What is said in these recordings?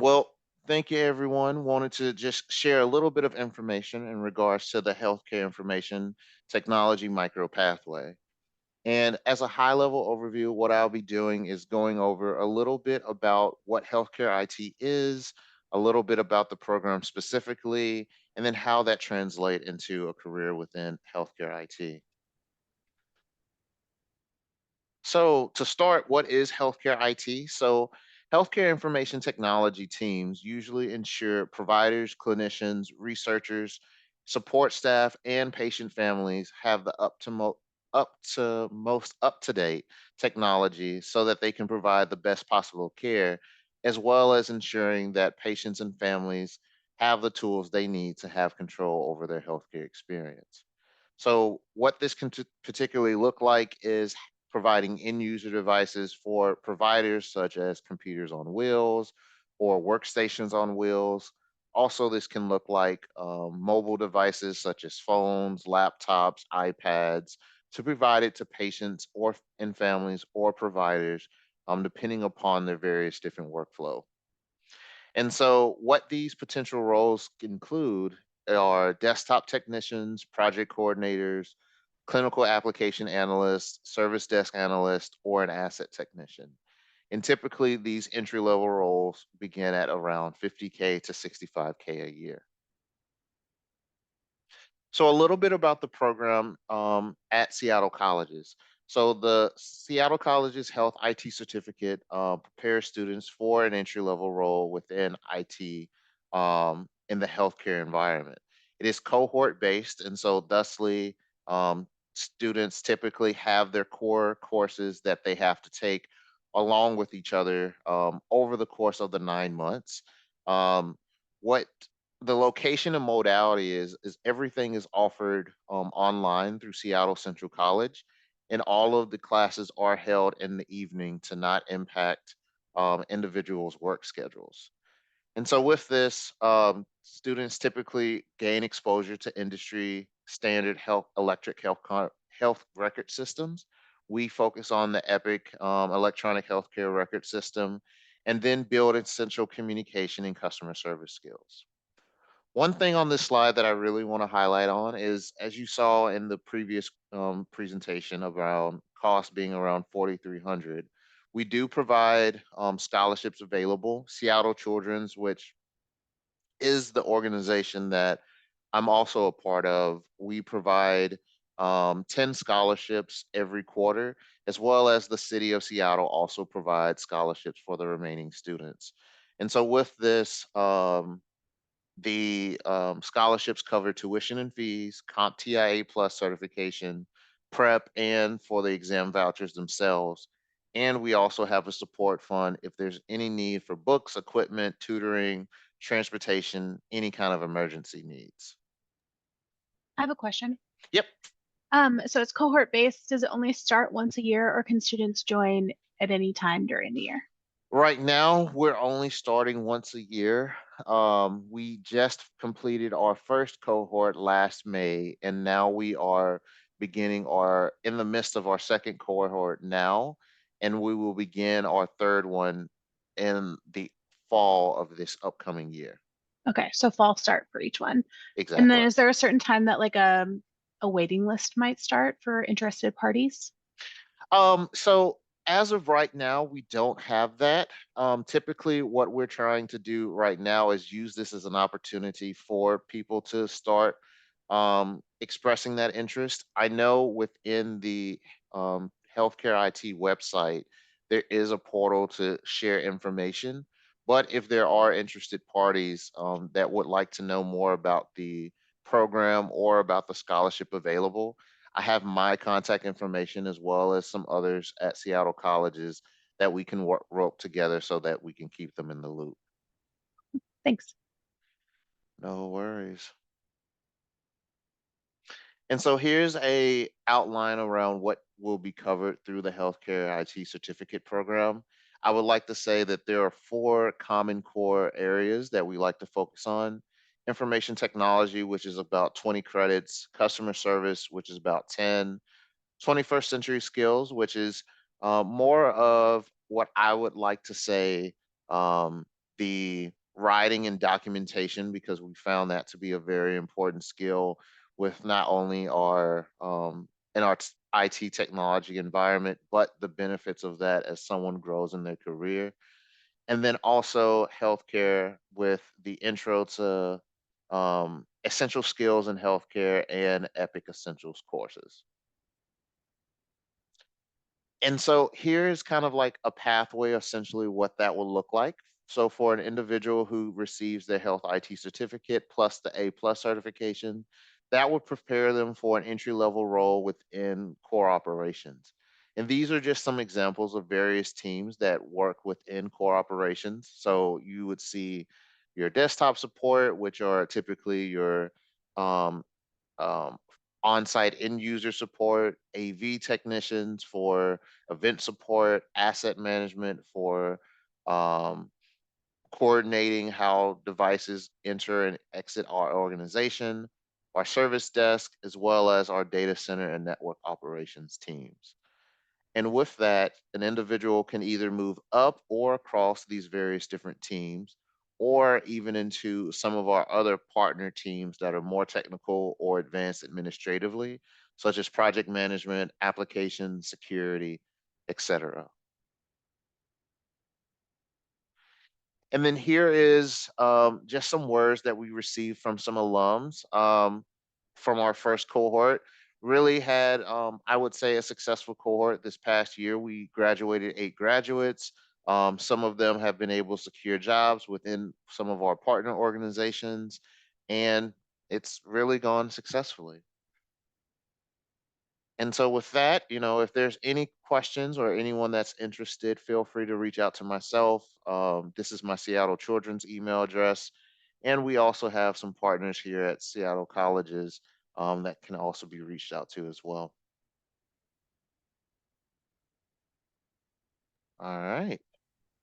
Well, thank you, everyone. Wanted to just share a little bit of information in regards to the healthcare information technology micro pathway. And as a high level overview, what I'll be doing is going over a little bit about what healthcare IT is, a little bit about the program specifically, and then how that translate into a career within healthcare IT. So, to start, what is healthcare IT? So, healthcare information technology teams usually ensure providers, clinicians, researchers, support staff, and patient families have the most up to date technology so that they can provide the best possible care, as well as ensuring that patients and families have the tools they need to have control over their healthcare experience. So, what this can particularly look like is providing end user devices for providers such as computers on wheels or workstations on wheels. Also, this can look like mobile devices such as phones, laptops, iPads to provide it to patients or and families or providers, depending upon their various different workflow. And so, what these potential roles include are desktop technicians, project coordinators, clinical application analyst, service desk analyst, or an asset technician. And typically, these entry level roles begin at around 50K to 65K a year. So, a little bit about the program at Seattle Colleges. So, the Seattle Colleges Health IT Certificate prepares students for an entry level role within IT in the healthcare environment. It is cohort based, and so, thusly, students typically have their core courses that they have to take along with each other over the course of the 9 months. What the location and modality is everything is offered online through Seattle Central College, and all of the classes are held in the evening to not impact individuals' work schedules. And so, with this, students typically gain exposure to industry standard health record systems. We focus on the Epic electronic healthcare record system, and then build essential communication and customer service skills. One thing on this slide that I really want to highlight on is, as you saw in the previous presentation around cost being around 4,300, we do provide scholarships available. Seattle Children's, which is the organization that I'm also a part of, we provide 10 scholarships every quarter, as well as the city of Seattle also provides scholarships for the remaining students. And so, with this, the scholarships cover tuition and fees, CompTIA Plus certification, prep, and for the exam vouchers themselves. And we also have a support fund if there's any need for books, equipment, tutoring, transportation, any kind of emergency needs. I have a question. Yep. So it's cohort based. Does it only start once a year, or can students join at any time during the year? Right now, we're only starting once a year. We just completed our first cohort last May, and now we are beginning our in the midst of our second cohort now, and we will begin our third one in the fall of this upcoming year. Okay, so fall start for each one. And Exactly then right. is there a certain time that like a waiting list might start for interested parties? So as of right now, we don't have that. Typically, what we're trying to do right now is use this as an opportunity for people to start expressing that interest. I know within the healthcare IT website, there is a portal to share information. But if there are interested parties that would like to know more about the program or about the scholarship available, I have my contact information as well as some others at Seattle colleges that we can work rope together so that we can keep them in the loop. Thanks. No worries. And so here's a outline around what will be covered through the healthcare IT certificate program. I would like to say that there are four common core areas that we like to focus on. Information technology, which is about 20 credits, customer service, which is about 10, 21st century skills, which is more of what I would like to say. the writing and documentation, because we found that to be a very important skill with not only our in our IT technology environment, but the benefits of that as someone grows in their career. And then also healthcare with the intro to essential skills in healthcare and epic essentials courses. And so here is kind of like a pathway, essentially what that will look like. So for an individual who receives their health IT certificate plus the A+ certification, that would prepare them for an entry level role within core operations. And these are just some examples of various teams that work within core operations. So you would see your desktop support, which are typically your um, um, on-site end user support, AV technicians for event support, asset management for um, coordinating how devices enter and exit our organization, our service desk, as well as our data center and network operations teams. And with that, an individual can either move up or across these various different teams, or even into some of our other partner teams that are more technical or advanced administratively, such as project management, application security, etc. And then here is just some words that we received from some alums from our first cohort. Really had, I would say, a successful cohort this past year. We graduated 8 graduates. Some of them have been able to secure jobs within some of our partner organizations, and it's really gone successfully. And so with that, if there's any questions or anyone that's interested, feel free to reach out to myself. This is my Seattle Children's email address. And we also have some partners here at Seattle Colleges that can also be reached out to as well. All right.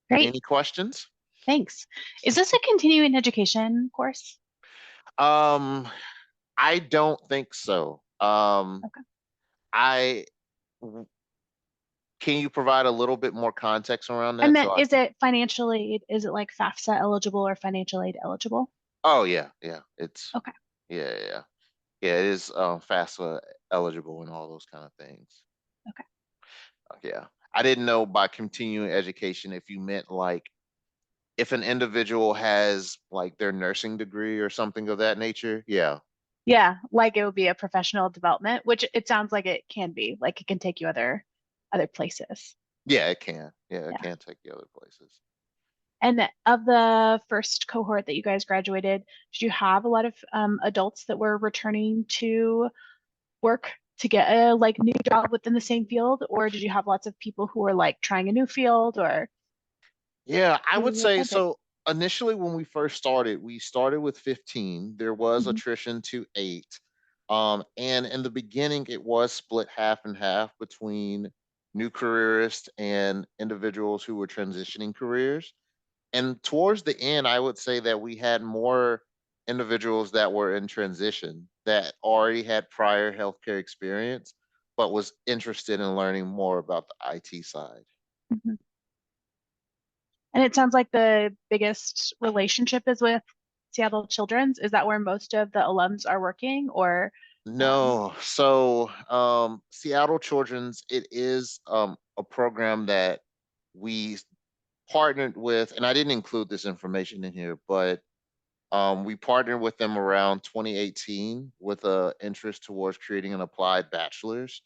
Great. Any questions? Thanks. Is this a continuing education course? Um, I don't think so. Okay. I w- can you provide a little bit more context around I that so meant, I is can. it financial aid? Is it like FAFSA eligible or financial aid eligible? Oh yeah, yeah. It's Okay. yeah, yeah. Yeah. Yeah, it is FAFSA eligible and all those kind of things. Okay. Yeah. I didn't know by continuing education if you meant like if an individual has like their nursing degree or something of that nature. Yeah. Yeah, like it would be a professional development, which it sounds like it can be. Like it can take you other places. Yeah, it can. Yeah, it Yeah. can take you other places. And of the first cohort that you guys graduated, did you have a lot of adults that were returning to work to get a like new job within the same field, or did you have lots of people who were like trying a new field, or Yeah, I would who say attended? so. Initially, when we started with 15. There was Hmm. attrition to 8. And in the beginning, it was split half and half between new careerists and individuals who were transitioning careers. And towards the end, I would say that we had more individuals that were in transition that already had prior healthcare experience, but was interested in learning more about the IT side. Hmm. And it sounds like the biggest relationship is with Seattle Children's. Is that where most of the alums are working, or um, No, so Seattle Children's, it is a program that we partnered with, and I didn't include this information in here, but we partnered with them around 2018 with a interest towards creating an applied bachelor's.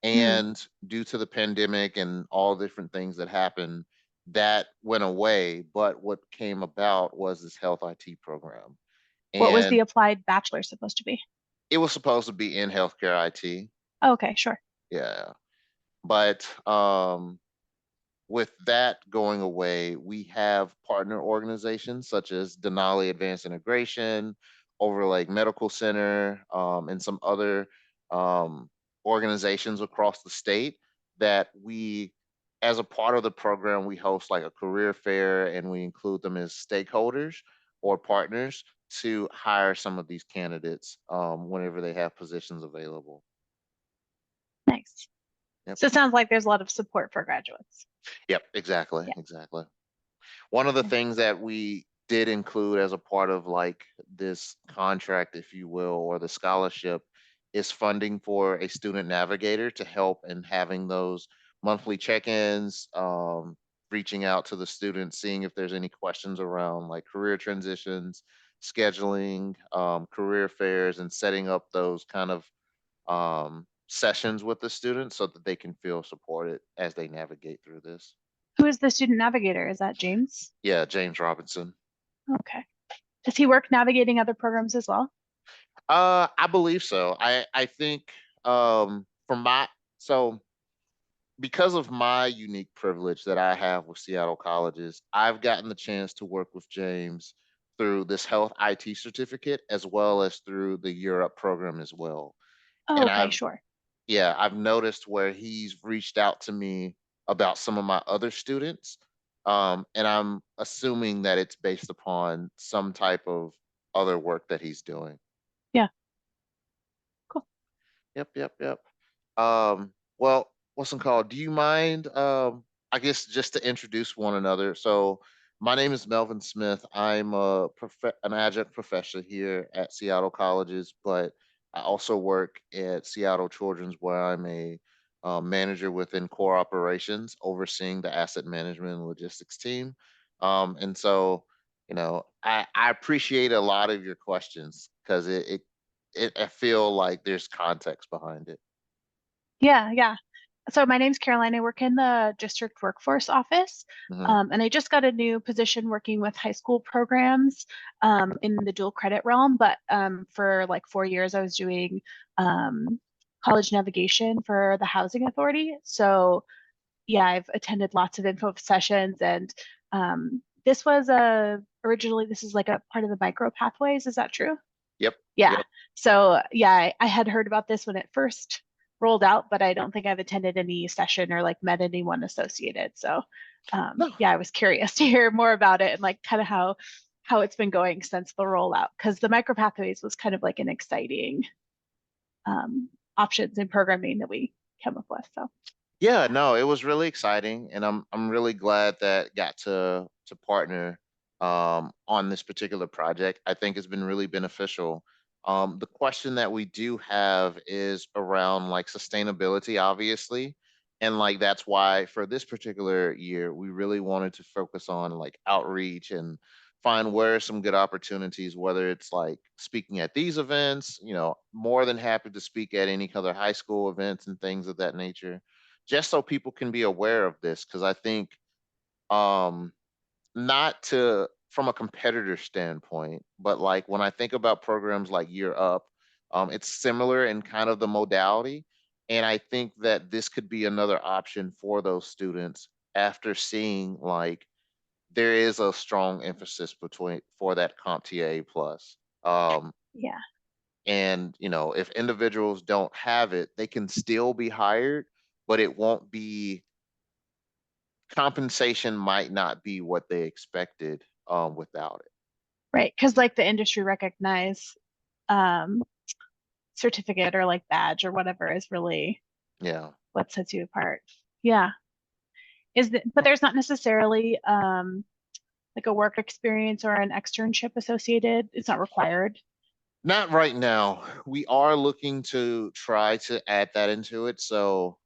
hmm, And due to the pandemic and all different things that happened, that went away. But what came about was this health IT program. what was the And applied bachelor supposed to be? it was supposed to be in healthcare IT. Oh, okay, sure. Yeah. But with that going away, we have partner organizations such as Denali Advanced Integration, Overlake Medical Center, and some other um, organizations across the state that we, as a part of the program, we host like a career fair and we include them as stakeholders or partners to hire some of these candidates whenever they have positions available. Nice. Yep. So it sounds like there's a lot of support for graduates. Yep. Exactly. Yeah. Exactly. One of the Okay. things that we did include as a part of like this contract, if you will, or the scholarship is funding for a student navigator to help in having those monthly check-ins, reaching out to the students, seeing if there's any questions around like career transitions, scheduling, career fairs, and setting up those kind of sessions with the students so that they can feel supported as they navigate through this. Who is the student navigator? Is that James? Yeah, James Robinson. Okay. Does he work navigating other programs as well? I believe so. I think from my so because of my unique privilege that I have with Seattle colleges, I've gotten the chance to work with James through this health IT certificate as well as through the Europe program as well. Oh, And okay, I've sure. yeah, I've noticed where he's reached out to me about some of my other students. And I'm assuming that it's based upon some type of other work that he's doing. Yeah, cool. Yep, yep, yep. Well, what's it called? Do you mind? I guess just to introduce one another. So, my name is Melvin Smith. I'm an adjunct professor here at Seattle Colleges, but I also work at Seattle Children's, where I'm a manager within core operations, overseeing the asset management and logistics team. And so, I appreciate a lot of your questions because I feel like there's context behind it. Yeah, yeah. So my name's Caroline. I work in the district workforce office, Mhm. and I just got a new position working with high school programs in the dual credit realm. But for like 4 years, I was doing um, college navigation for the housing authority. So yeah, I've attended lots of info sessions, and this was originally this is like a part of the micro pathways. Is that true? Yep, Yeah. yep. So yeah, I had heard about this when it first rolled out, but I don't think I've attended any session or like met anyone associated. So No. yeah, I was curious to hear more about it and like kind of how it's been going since the rollout because the micropathways was kind of like an exciting options in programming that we came up with. So Yeah, no, it was really exciting, and I'm really glad that got to partner on this particular project. I think it's been really beneficial. The question that we do have is around like sustainability, obviously, and like that's why for this particular year we really wanted to focus on like outreach and find where are some good opportunities, whether it's like speaking at these events, more than happy to speak at any other high school events and things of that nature just so people can be aware of this because I think um not to from a competitor standpoint, but like when I think about programs like Year Up, it's similar in kind of the modality. And I think that this could be another option for those students after seeing like there is a strong emphasis between for that CompTIA plus. yeah, And if individuals don't have it, they can still be hired, but it won't be compensation might not be what they expected without it. right. Because like the industry recognize um, certificate or like badge or whatever is really Yeah. what sets you apart. Yeah. But there's not necessarily like a work experience or an externship associated. It's not required. Not right now. We are looking to try to add that into it. So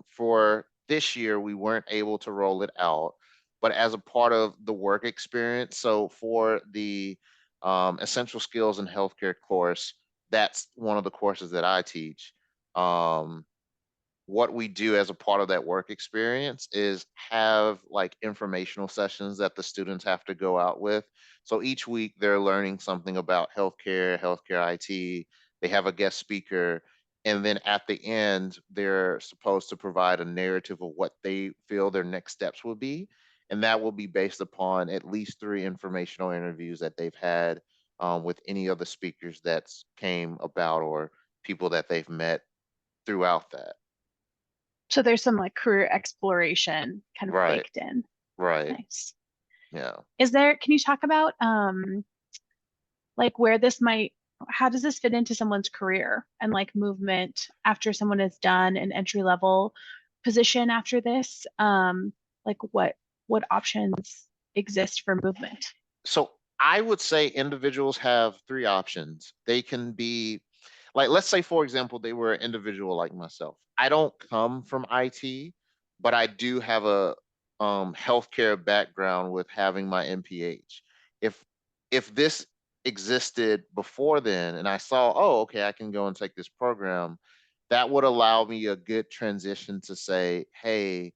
for this year, we weren't able to roll it out, but as a part of the work experience. So for the essential skills in healthcare course, that's one of the courses that I teach. Um, what we do as a part of that work experience is have like informational sessions that the students have to go out with. So each week they're learning something about healthcare IT. They have a guest speaker. And then at the end, they're supposed to provide a narrative of what they feel their next steps will be. And that will be based upon at least 3 informational interviews that they've had with any of the speakers that's came about or people that they've met throughout that. So there's some like career exploration kind of Right. baked in. Right. Nice. Yeah. Can you talk about like where this might, how does this fit into someone's career and like movement after someone has done an entry level position after this? Like what options exist for movement? So I would say individuals have three options. They can be like, let's say, for example, they were an individual like myself. I don't come from IT, but I do have a healthcare background with having my MPH. If this existed before then and I saw, oh, okay, I can go and take this program, that would allow me a good transition to say, hey,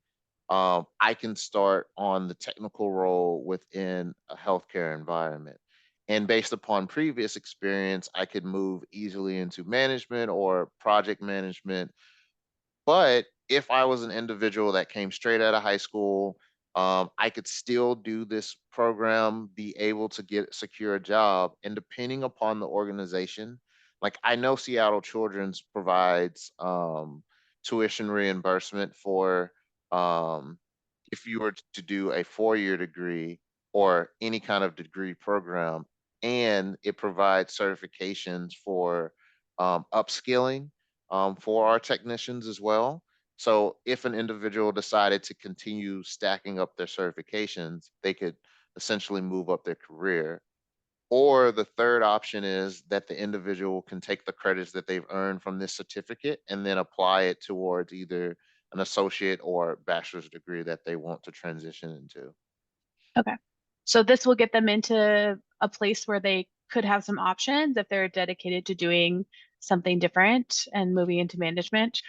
I can start on the technical role within a healthcare environment. And based upon previous experience, I could move easily into management or project management. But if I was an individual that came straight out of high school, I could still do this program, be able to get secure a job, and depending upon the organization, like I know Seattle Children's provides tuition reimbursement for um, if you were to do a 4-year degree or any kind of degree program, and it provides certifications for upskilling for our technicians as well. So if an individual decided to continue stacking up their certifications, they could essentially move up their career. Or the third option is that the individual can take the credits that they've earned from this certificate and then apply it towards either an associate or bachelor's degree that they want to transition into. Okay. So this will get them into a place where they could have some options if they're dedicated to doing something different and moving into management.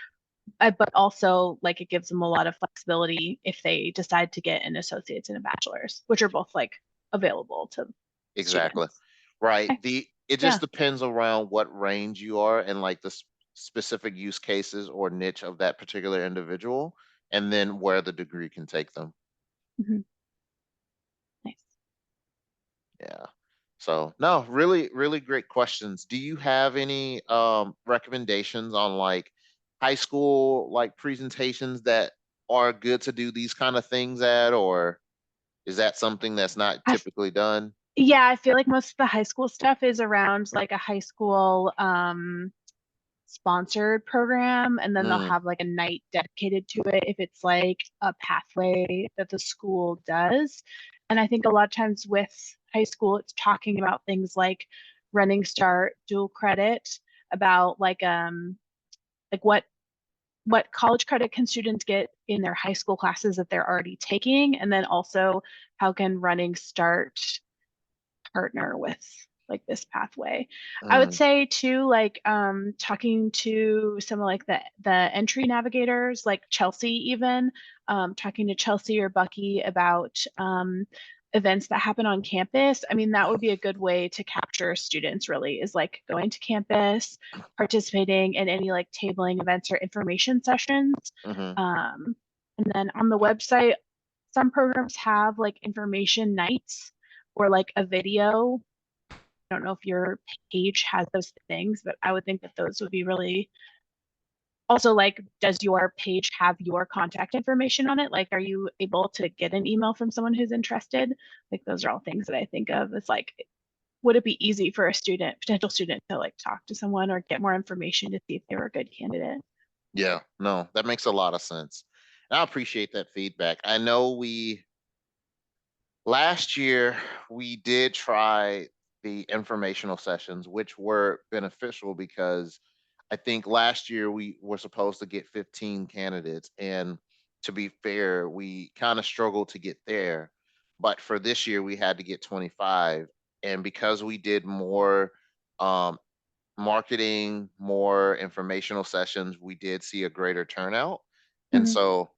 But also, like, it gives them a lot of flexibility if they decide to get an associate's and a bachelor's, which are both like available to Exactly. students. Right. Okay. It just Yeah. depends around what range you are and like the specific use cases or niche of that particular individual, and then where the degree can take them. Mhm. Nice. Yeah. So no, really, really great questions. Do you have any recommendations on like high school like presentations that are good to do these kind of things at, or is that something that's not I, typically done? yeah, I feel like most of the high school stuff is around like a high school sponsored program, and then they'll Mm, have like a night dedicated to it if it's like a pathway that the school does. And I think a lot of times with high school, it's talking about things like running start, dual credit, about like what college credit can students get in their high school classes that they're already taking, and then also how can running start partner with like this pathway. I would mm, say too, like talking to some of like the entry navigators, like Chelsea even, talking to Chelsea or Bucky about events that happen on campus. I mean, that would be a good way to capture students really, is like going to campus, participating in any like tabling events or information sessions. mm-hmm. And then on the website, some programs have like information nights or like a video. I don't know if your page has those things, but I would think that those would be really also like, does your page have your contact information on it? Like, are you able to get an email from someone who's interested? Like, those are all things that I think of as like, would it be easy for a student, potential student, to like talk to someone or get more information to see if they were a good candidate? Yeah, no, that makes a lot of sense. And I appreciate that feedback. I know we last year we did try the informational sessions, which were beneficial because I think last year we were supposed to get 15 candidates. And to be fair, we kind of struggled to get there. But for this year, we had to get 25. And because we did more um, marketing, more informational sessions, we did see a greater turnout. And Mhm. so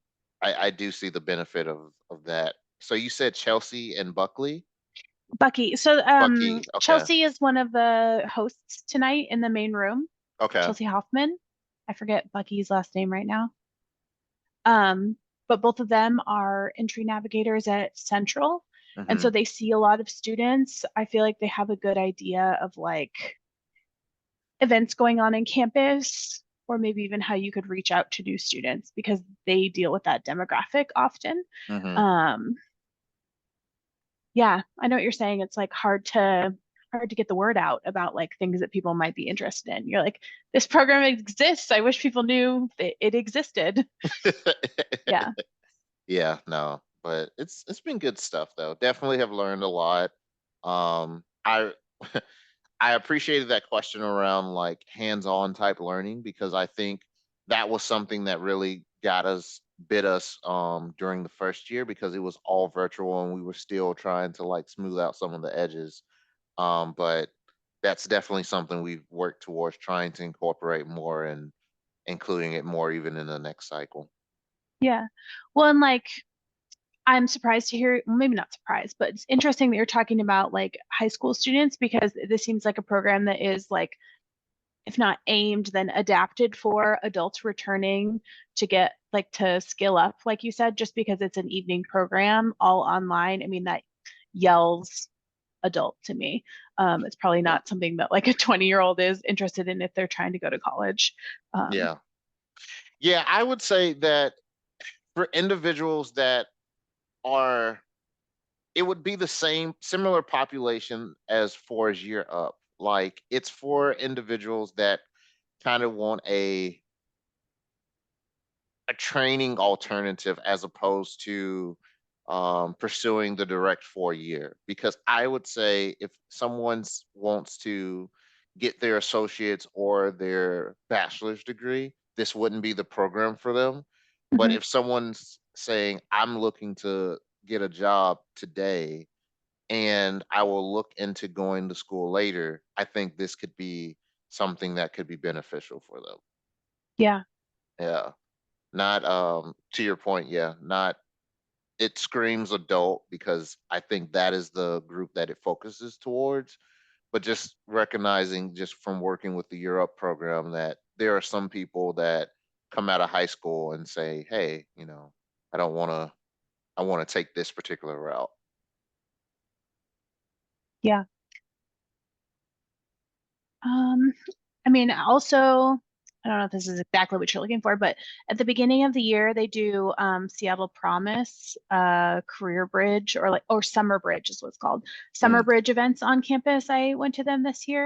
I do see the benefit of that. So you said Chelsea and Buckley? Bucky. So Bucky. Okay. Chelsea is one of the hosts tonight in the main room. Okay. Chelsea Hoffman. I forget Bucky's last name right now. Um, but both of them are entry navigators at Central. And Hmm. so they see a lot of students. I feel like they have a good idea of like events going on in campus, or maybe even how you could reach out to new students because they deal with that demographic often. Hmm. Um, yeah, I know what you're saying. It's like hard to get the word out about like things that people might be interested in. You're like, this program exists. I wish people knew that it existed. Yeah. Yeah, no. but it's been good stuff though. Definitely have learned a lot. I I appreciated that question around like hands-on type learning because I think that was something that really bit us during the first year because it was all virtual and we were still trying to like smooth out some of the edges. But that's definitely something we've worked towards trying to incorporate more and including it more even in the next cycle. Yeah. Well, and like I'm surprised to hear, well, maybe not surprised, but it's interesting that you're talking about like high school students because this seems like a program that is like, if not aimed, then adapted for adults returning to get like to skill up, like you said, just because it's an evening program all online. I mean, that yells adult to me. It's probably Yeah. not something that like a 20-year-old is interested in if they're trying to go to college. Um, Yeah. Yeah, I would say that for individuals that are it would be the same similar population as far as year up. Like it's for individuals that kind of want a training alternative as opposed to pursuing the direct 4 year. Because I would say if someone wants to get their associates or their bachelor's degree, this wouldn't be the program for them. But mhm. if someone's saying, I'm looking to get a job today and I will look into going to school later, I think this could be something that could be beneficial for them. Yeah, Yeah. Not to your point, yeah, not it screams adult because I think that is the group that it focuses towards, but just recognizing just from working with the Europe program that there are some people that come out of high school and say, "Hey, I don't want to I want to take this particular route." yeah. Um, I mean, also, I don't know if this is exactly what you're looking for, but at the beginning of the year, they do Seattle Promise, Career Bridge, or Summer Bridge is what it's called. Summer Mm. Bridge events on campus. I went to them this year.